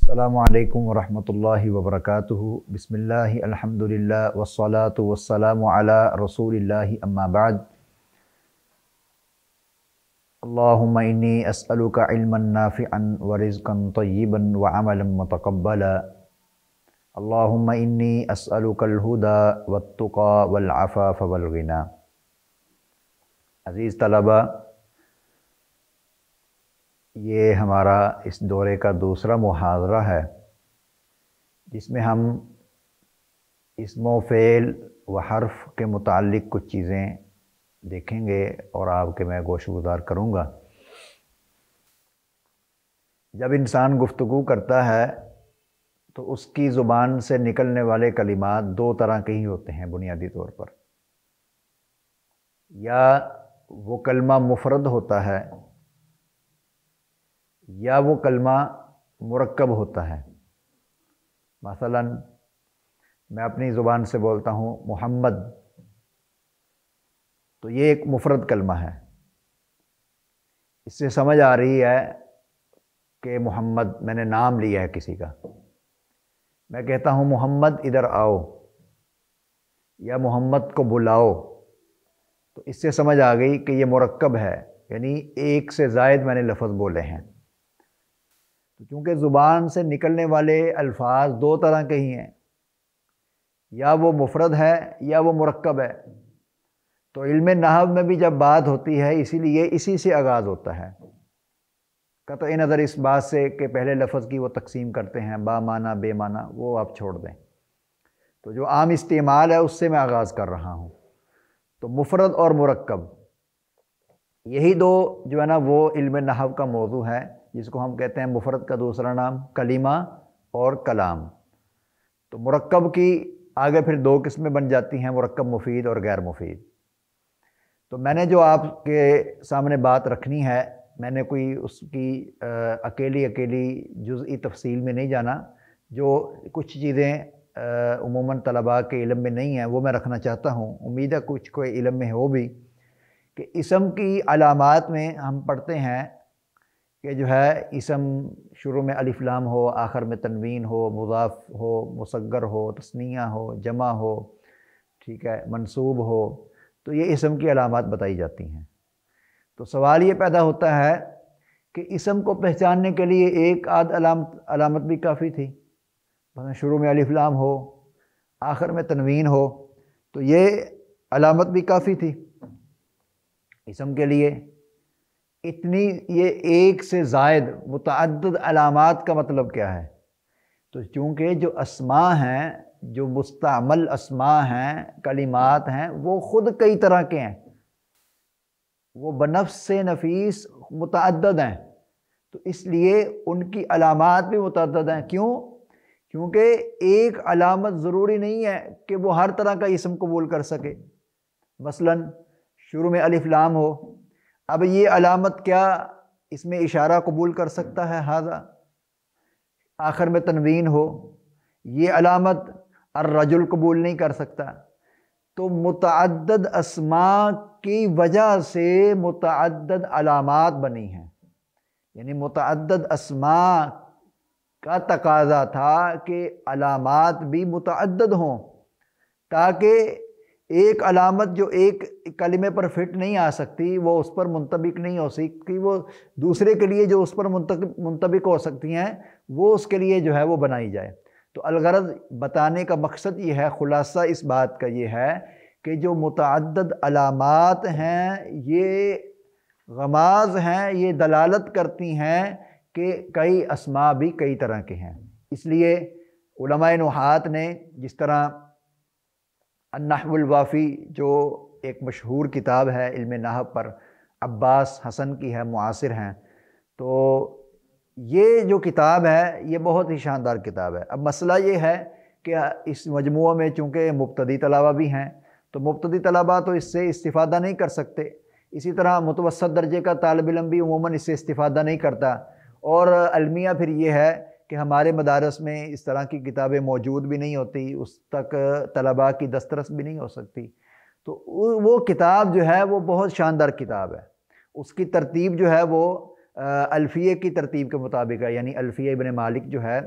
अस्सलामु अलैकुम वरहमतुल्लाहि वबरकातुहू। बिस्मिल्लाहि अल्हम्दुलिल्लाह वस्सलातु वस्सलामु अला रसूलिल्लाहि अम्मा बाद। अल्लाहुम्मा इन्नी अस्अलुका इल्मन नाफ़िअन व रिज़्क़न तय्यिबन व अमलन मुतक़ब्बला। अल्लाहुम्मा इन्नी अस्अलुकल हुदा वत्तुक़ा वल अफ़ाफ़ वल ग़िना। अज़ीज़ तलबा, ये हमारा इस दौरे का दूसरा मुहाज़रा है जिसमें हम इस्मो फ़ेल व हर्फ़ के मुताल्लिक़ कुछ चीज़ें देखेंगे और आपके मैं गोशगुज़ार करूँगा। जब इंसान गुफ्तगू करता है तो उसकी ज़ुबान से निकलने वाले कलिमात दो तरह के ही होते हैं बुनियादी तौर पर। या वो कलमा मुफ़रद होता है या वो कलमा मुरक्कब होता है। मसलन मैं अपनी ज़ुबान से बोलता हूँ मोहम्मद, तो ये एक मुफ़रद कलमा है। इससे समझ आ रही है कि मोहम्मद, मैंने नाम लिया है किसी का। मैं कहता हूँ मोहम्मद इधर आओ या मोहम्मद को बुलाओ, तो इससे समझ आ गई कि ये मुरक्कब है, यानी एक से ज़ायद मैंने लफ्ज़ बोले हैं। तो चूँकि ज़ुबान से निकलने वाले अल्फाज दो तरह के ही हैं, या वो मुफ़रद है या वो मुरक्कब है, तो इल्म नहव में भी जब बात होती है इसीलिए इसी से आगाज़ होता है। कतई नज़र इस बात से कि पहले लफ्ज़ की वो तकसीम करते हैं बामाना बेमाना, वो आप छोड़ दें। तो जो आम इस्तेमाल है उससे मैं आगाज़ कर रहा हूँ। तो मुफ़रद और मुरक्कब, यही दो जो है ना वो इल्म नहव का मौजू है, जिसको हम कहते हैं मुफ़रद का दूसरा नाम कलिमा और कलाम। तो मुरक्कब की आगे फिर दो किस्में बन जाती हैं, मुरक्कब मुफीद और गैर मुफीद। तो मैंने जो आपके सामने बात रखनी है, मैंने कोई उसकी अकेली जुज़ई तफसील में नहीं जाना। जो कुछ चीज़ें उमूमन तलबा के इल्म में नहीं हैं वो मैं रखना चाहता हूँ। उम्मीद है कुछ कोई इल्म में हो भी, कि इसम की अलामात में हम पढ़ते हैं कि जो है इसम शुरू में अलिफ लाम हो, आखिर में तनवीन हो, मुज़ाफ हो, मुसग्गर हो, तस्निया हो, जमा हो, ठीक है, मंसूब हो, तो ये इसम की अलामात बताई जाती हैं। तो सवाल ये पैदा होता है कि इसम को पहचानने के लिए एक आध अलामत भी काफ़ी थी। मतलब शुरू में अलिफ लाम हो, आखिर में तनवीन हो, तो ये अलामत भी काफ़ी थी इसम के लिए। इतनी ये एक से ज़ायद मुतअद्दिद अलामात का मतलब क्या है? तो चूँकि जो अस्मा हैं, जो मुस्तअमल अस्मा हैं, कलिमात हैं, वो ख़ुद कई तरह के हैं, वो बनफ्स से नफीस मुतअद्दिद हैं, तो इसलिए उनकी अलामात भी मुतअद्दिद हैं। क्यों? क्योंकि एक अलामत ज़रूरी नहीं है कि वो हर तरह का इसम कबूल कर सके। मसलन शुरू में अलिफ लाम हो, अब ये अलामत क्या इसमें इशारा कबूल कर सकता है? हाज़ा। आखिर में तनवीन हो, ये अलामत अर्रजुल कबूल नहीं कर सकता। तो मुतअद्दिद अस्मा की वजह से मुतअद्दिद अलामात बनी हैं, यानी मुतअद्दिद अस्मा का तकाज़ा था कि अलामात भी मुतअद्दिद हों, ताकि एक अलामत जो एक कलिमे पर फिट नहीं आ सकती, वो उस पर मुंतबिक नहीं हो सकती, वो दूसरे के लिए जो उस पर मुंतबिक हो सकती हैं, वो उसके लिए जो है वो बनाई जाए। तो अलगरज़ बताने का मकसद ये है, ख़ुलासा इस बात का ये है कि जो मुतअद्दिद अलामात हैं ये गमाज़ हैं, ये दलालत करती हैं कि कई अस्मा भी कई तरह के हैं। इसलिए उलमाए नुहात ने जिस तरह अन्नहवुल वाफ़ी, जो एक मशहूर किताब है इल्म नहव पर, अब्बास हसन की है, मुआसिर हैं, तो ये जो किताब है ये बहुत ही शानदार किताब है। अब मसला ये है कि इस मजमूआ में चूँकि मुब्तदी तलबा भी हैं, तो मुब्तदी तलबा तो इससे इस्तिफ़ादा नहीं कर सकते। इसी तरह मुतवस्सत दर्जे का तालिब इल्म भी उमूमन इससे इस्तिफ़ादा नहीं करता। और अलमिया फिर ये है कि हमारे मदारस में इस तरह की किताबें मौजूद भी नहीं होती, उस तक तलबा की दस्तरस भी नहीं हो सकती। तो वो किताब जो है वो बहुत शानदार किताब है। उसकी तरतीब जो है वो अल्फ़िये की तरतीब के मुताबिक है, यानी अल्फ़िया इब्न मालिक जो है,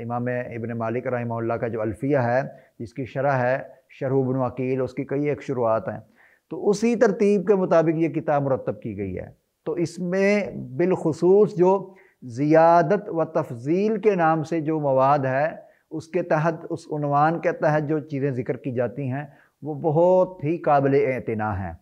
इमाम इब्न मालिक रहमहुल्लाह का जो अल्फ़िया है, जिसकी शरह है शरह इब्न अकील, उसकी कई एक शुरुआत हैं, तो उसी तरतीब के मुताबिक ये किताब मुरतब की गई है। तो इसमें बिलखुसूस जो ज़ियादत व तफ़ज़ील के नाम से जो मवाद है, उसके तहत, उस उन्वान के तहत जो चीज़ें ज़िक्र की जाती हैं वो बहुत ही काबिल एतना हैं।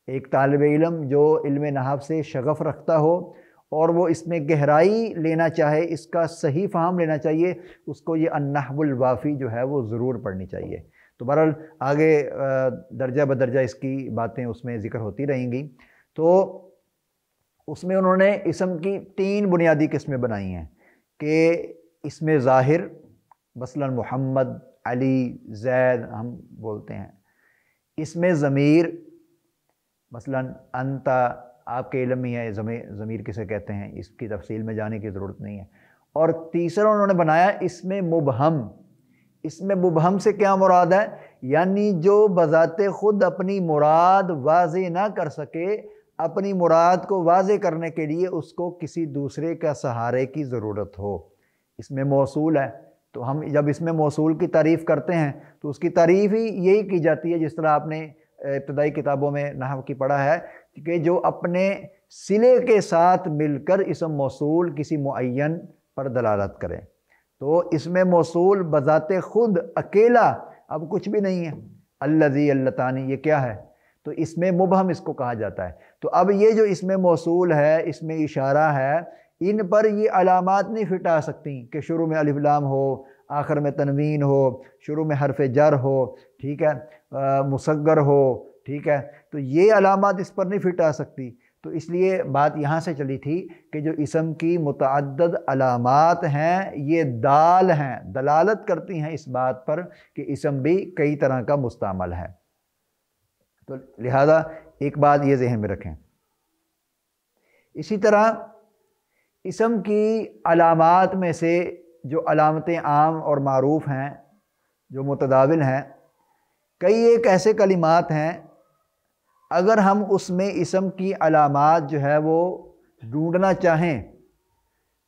एक तालिब इल्म जो इल्म नहव से शगफ़ रखता हो और वो इसमें गहराई लेना चाहे, इसका सही फ़हम लेना चाहिए, उसको ये अन्नहवुल वाफ़ी जो है वो ज़रूर पढ़नी चाहिए। तो बहरहाल आगे दर्जा बदर्जा इसकी बातें उसमें ज़िक्र होती रहेंगी। तो उसमें उन्होंने इसम की 3 बुनियादी किस्में बनाई हैं कि इसमें ज़ाहिर, मसलन मोहम्मद, अली, ज़ैद हम बोलते हैं। इसमें ज़मीर, मसलन अंता, आपके इल्म में है ज़मीर किसे कहते हैं, इसकी तफसील में जाने की ज़रूरत नहीं है। और तीसरा उन्होंने बनाया इसमें मुबहम। इसमें मुबहम से क्या मुराद है, यानी जो बज़ाते ख़ुद अपनी मुराद वाज़े ना कर सके, अपनी मुराद को वाज़े करने के लिए उसको किसी दूसरे का सहारे की ज़रूरत हो। इसमें मौसूल है, तो हम जब इसमें मौसूल की तारीफ़ करते हैं तो उसकी तारीफ़ ही यही की जाती है, जिस तरह आपने इब्तदाई किताबों में नहव की पढ़ा है कि जो अपने सिले के साथ मिलकर इसम मौसूल किसी मुअय्यन पर दलालत करे। तो इसमें मौसूल बज़ाते ख़ुद अकेला अब कुछ भी नहीं है। अल्लज़ी, अल्लतानी, ये क्या है, तो इसमें मुबहम इसको कहा जाता है। तो अब ये जो इसमें मौसूल है, इसमें इशारा है, इन पर ये अलामात नहीं फिटा सकती कि शुरू में अलिफ लाम हो, आखिर में तनवीन हो, शुरू में हरफ जर हो, ठीक है, मुसग्गर हो, ठीक है, तो ये अलामात इस पर नहीं फिटा सकती। तो इसलिए बात यहाँ से चली थी कि जो इसम की मुतअद्दद अलामात हैं, ये दाल हैं, दलालत करती हैं इस बात पर कि इसम भी कई तरह का मुस्तामल है। तो लिहाजा एक बात ये ज़हन में रखें। इसी तरह इसम की अलामात में से जो अलामतें आम और मारूफ़ हैं, जो मुतदाविल हैं, कई एक ऐसे कलिमात हैं, अगर हम उसमें इसम की अलामात जो है वो ढूंढना चाहें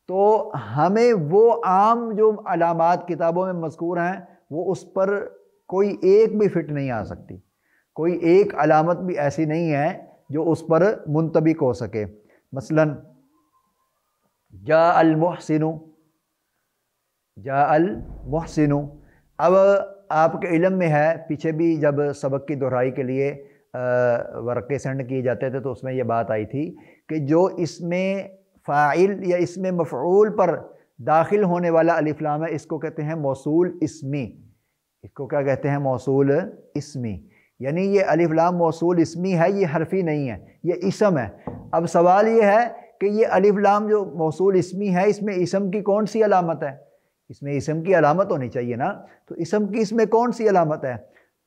तो हमें वो आम जो अलामात किताबों में मज़कूर हैं वो उस पर कोई एक भी फिट नहीं आ सकती। कोई एक अलामत भी ऐसी नहीं है जो उस पर मुंतबिक हो सके। मसलन जा अल मुहसिनु, जा अल मुहसिनु, अब आपके इल्म में है, पीछे भी जब सबक की दोहराई के लिए वर्क़े सेंड किए जाते थे तो उसमें यह बात आई थी कि जो इसमें फ़ाइल या इसमें मफ़ऊल पर दाखिल होने वाला अलिफ लाम है, इसको कहते हैं मौसूल इस्मी। इसको क्या कहते हैं, मौसूल इस्मी। यानी ये अलिफ लाम मौसूल इस्मी है, ये हरफी नहीं है, ये इसम है। अब सवाल ये है कि ये अलिफ लाम जो मौसूल इस्मी है, इसमें इसम की कौन सी अलामत है? इसमें इसम की अलामत होनी चाहिए ना, तो इसम की इसमें कौन सी अलामत है?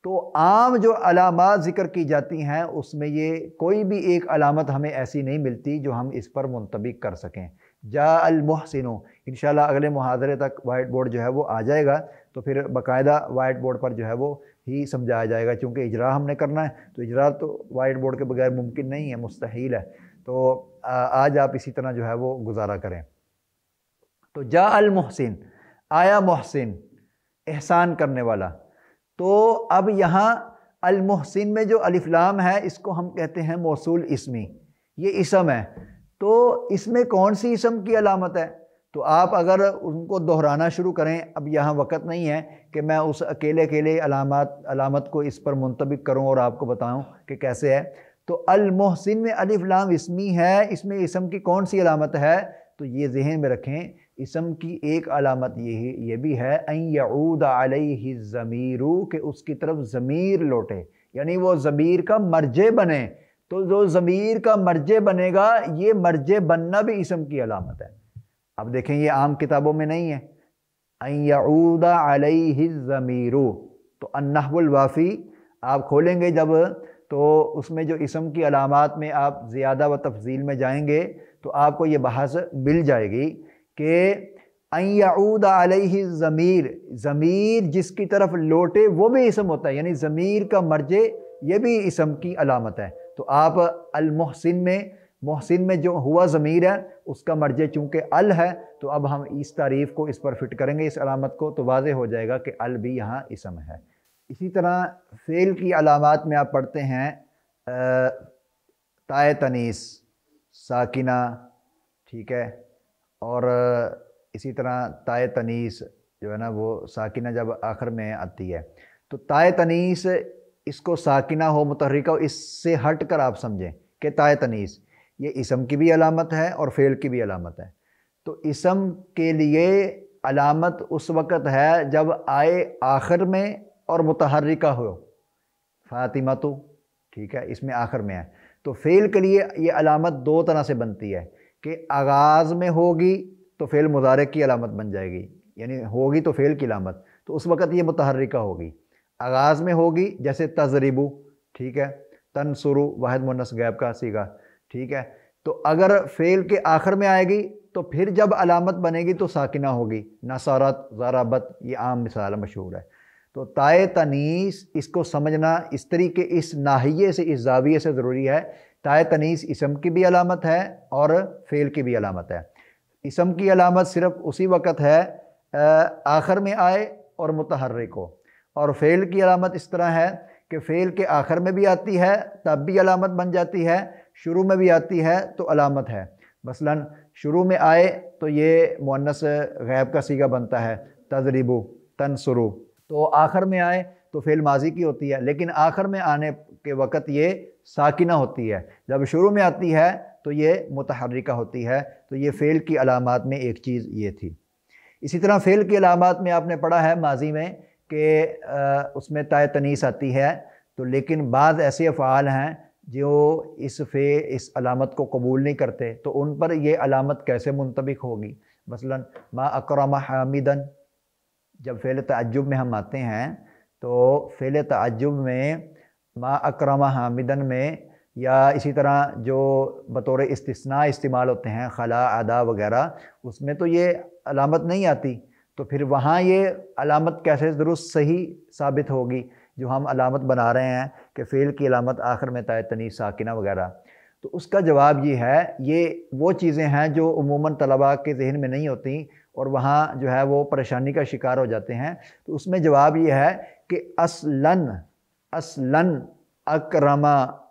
तो आम जो अलामत ज़िक्र की जाती हैं उसमें ये कोई भी एक अलामत हमें ऐसी नहीं मिलती जो हम इस पर मुंतबिक कर सकें। जा अल मुहसिनो, इंशाल्लाह अगले मुहादरे तक वाइट बोर्ड जो है वो आ जाएगा, तो फिर बाकायदा वाइट बोर्ड पर जो है वो ही समझाया जाएगा। चूँकि इजरा हमने करना है तो इजरा तो वाइट बोर्ड के बगैर मुमकिन नहीं है, मुस्तहील है। तो आज आप इसी तरह जो है वो गुजारा करें। तो जा अल मुहसिन, आया मुहसिन, एहसान करने वाला। तो अब यहाँ अल मुहसिन में जो अलिफ लाम है इसको हम कहते हैं मौसूल इस्मी, ये इसम है। तो इसमें कौन सी इसम की अलामत है? तो आप अगर उनको दोहराना शुरू करें, अब यहाँ वक़्त नहीं है कि मैं उस अकेले अलामत को इस पर मुंतबिक करूँ और आपको बताऊँ कि कैसे है। तो अल मुहसिन में अलिफ लाम इस्मी है, इसमें इसम की कौन सी अलामत है? तो ये ज़हन में रखें, इसम की एक अलामत ये भी है अन यऊद अलैहि ज़मीरू, कि उसकी तरफ ज़मीर लौटे, यानी वो ज़मीर का मर्जे बने। तो जो ज़मीर का मर्जे बनेगा, ये मर्जे बनना भी इसम की अलामत है। अब देखें ये आम किताबों में नहीं है, अन यऊद अलैहि ज़मीरू। तो अन्नहवुल वाफ़ी आप खोलेंगे जब, तो उसमें जो इसम की अलामात में आप ज़ियादा व तफसील में जाएंगे तो आपको ये बहस मिल जाएगी कि अन यऊद अलैहि ज़मीर, ज़मीर जिसकी तरफ लौटे वो भी इसम होता है, यानी ज़मीर का मर्जे ये भी इसम की अलामत है। तो आप अल मुहसिन में मोहसिन में जो हुआ ज़मीर है उसका मर्जे चूँकि अल है, तो अब हम इस तारीफ़ को इस पर फिट करेंगे, इस अलामत को, तो वाज़े हो जाएगा कि अल भी यहाँ इसम है। इसी तरह फ़ेल की अलामात में आप पढ़ते हैं ताए तनीस साकिना, ठीक है, और इसी तरह ताए तनीस जो है ना वो साकिना जब आखिर में आती है, तो ताए तनीस इसको साकिना हो मुतहरिका हो, इससे हट कर आप समझें कि ताए तनीस ये इसम की भी अलामत है और फ़ेल की भी अलामत है। तो इसम के लिए अलामत उस वक़्त है जब आए आखिर में और मुतहरिका हो, फ़ातिमा तो, ठीक है, इसमें आखिर में है। तो फ़ेल के लिए ये अलामत दो तरह से बनती है कि आगाज़ में होगी तो फ़ेल मुज़ारे की अलामत बन जाएगी, यानी होगी तो फ़ेल की अलामत, तो उस वक़्त ये मुतहरिका होगी। आगाज़ में होगी जैसे तज़रिबु, ठीक है, तनसुरु वाहिद मुन्नस गैब का सीगा, ठीक है। तो अगर फ़ेल के आखिर में आएगी तो फिर जब अलामत बनेगी तो साकिना होगी, नसरत, ज़राबत, ये आम मिसाल मशहूर है। तो ताए तनीस इसको समझना इस तरीके, इस नाहिये से, इस जाविये से ज़रूरी है। ताए तनीस इसम की भी अलामत है और फ़ेल की भी अलामत है। इसम की अलामत सिर्फ़ उसी वक़्त है आखिर में आए और मुतहर्रिक हो, और फ़ेल की अलामत इस तरह है कि फ़ेल के आखिर में भी आती है तब भी अलामत बन जाती है, शुरू में भी आती है तो अलामत है। मसलन शुरू में आए तो ये मुअन्नस गैब का सीगा बनता है, तज़रिबु, तनसुरु। तो आखिर में आए तो फ़ेल माजी की होती है, लेकिन आखिर में आने के वक़्त ये साकिना होती है। जब शुरू में आती है तो ये मुतहर्रिका होती है। तो ये फ़ेल की अलामात में एक चीज़ ये थी। इसी तरह फ़ेल की अलामात में आपने पढ़ा है माजी में कि उसमें ताए तनीस आती है, तो लेकिन बाद ऐसे अफ़आल हैं जो इस अलामत को कबूल नहीं करते, तो उन पर यह अलामत कैसे मुंतबिक होगी। मसलन मा अकरमा हामिदन, जब फ़ेल तअज्जुब में हम आते हैं तो फ़ेल तअज्जुब में मा अकरमा हामिदन में, या इसी तरह जो बतौर इस्तिस्ना इस्तेमाल होते हैं खला, अदा वगैरह, उसमें तो ये अलामत नहीं आती। तो फिर वहाँ ये अलामत कैसे दुरुस्त सही साबित होगी जो हम अलामत बना रहे हैं कि फ़ेल की अलामत आखिर में ताए तनीस साकिना वगैरह। तो उसका जवाब ये है, ये वो चीज़ें हैं जो उमूमन तलबा के जहन में नहीं होती और वहाँ जो है वो परेशानी का शिकार हो जाते हैं। तो उसमें जवाब ये है कि असलन अकरमा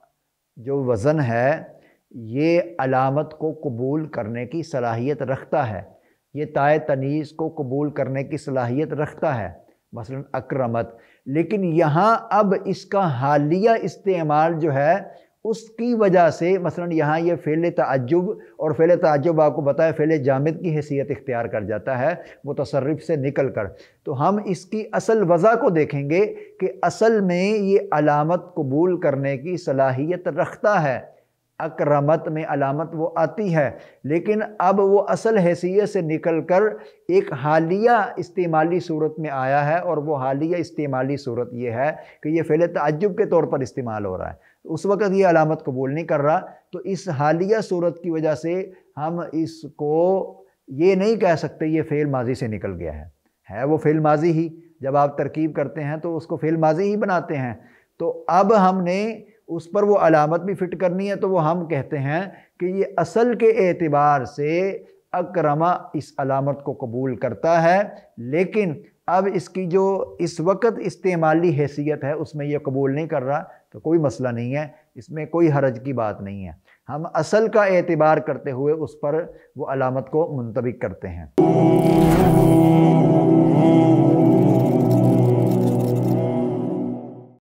जो वज़न है ये अलामत को कबूल करने की सलाहियत रखता है, ये ताए तनीस को कबूल करने की सलाहियत रखता है, मसलन अकरमत। लेकिन यहाँ अब इसका हालिया इस्तेमाल जो है उसकी वजह से, मसलन यहाँ ये फ़ेल तअज्जुब, और फ़ेल तअज्जुब आपको बताया फ़ेल जामिद की हैसियत इख्तियार कर जाता है मुतसर्रिफ़ से निकल कर। तो हम इसकी असल वजह को देखेंगे कि असल में ये अलामत कबूल करने की सलाहियत रखता है। अकरमत में अलामत वो आती है, लेकिन अब वो असल हैसियत से निकल कर एक हालिया इस्तेमाली सूरत में आया है, और वो हालिया इस्तेमाली सूरत ये है कि ये फ़ेल तअज्जुब के तौर पर इस्तेमाल हो रहा है। उस वक़्त ये अलामत कबूल नहीं कर रहा। तो इस हालिया सूरत की वजह से हम इसको ये नहीं कह सकते ये फ़ेल माजी से निकल गया है वो फ़ेल माजी ही। जब आप तरकीब करते हैं तो उसको फ़ेल माजी ही बनाते हैं। तो अब हमने उस पर वो अलामत भी फ़िट करनी है, तो वो हम कहते हैं कि ये असल के एतबार से अकरमा इस अलामत को कबूल करता है, लेकिन अब इसकी जो इस वक़्त इस्तेमाली हैसियत है उसमें यह कबूल नहीं कर रहा। तो कोई मसला नहीं है, इसमें कोई हरज की बात नहीं है। हम असल का एतबार करते हुए उस पर वो अलामत को मुंतबिक करते हैं।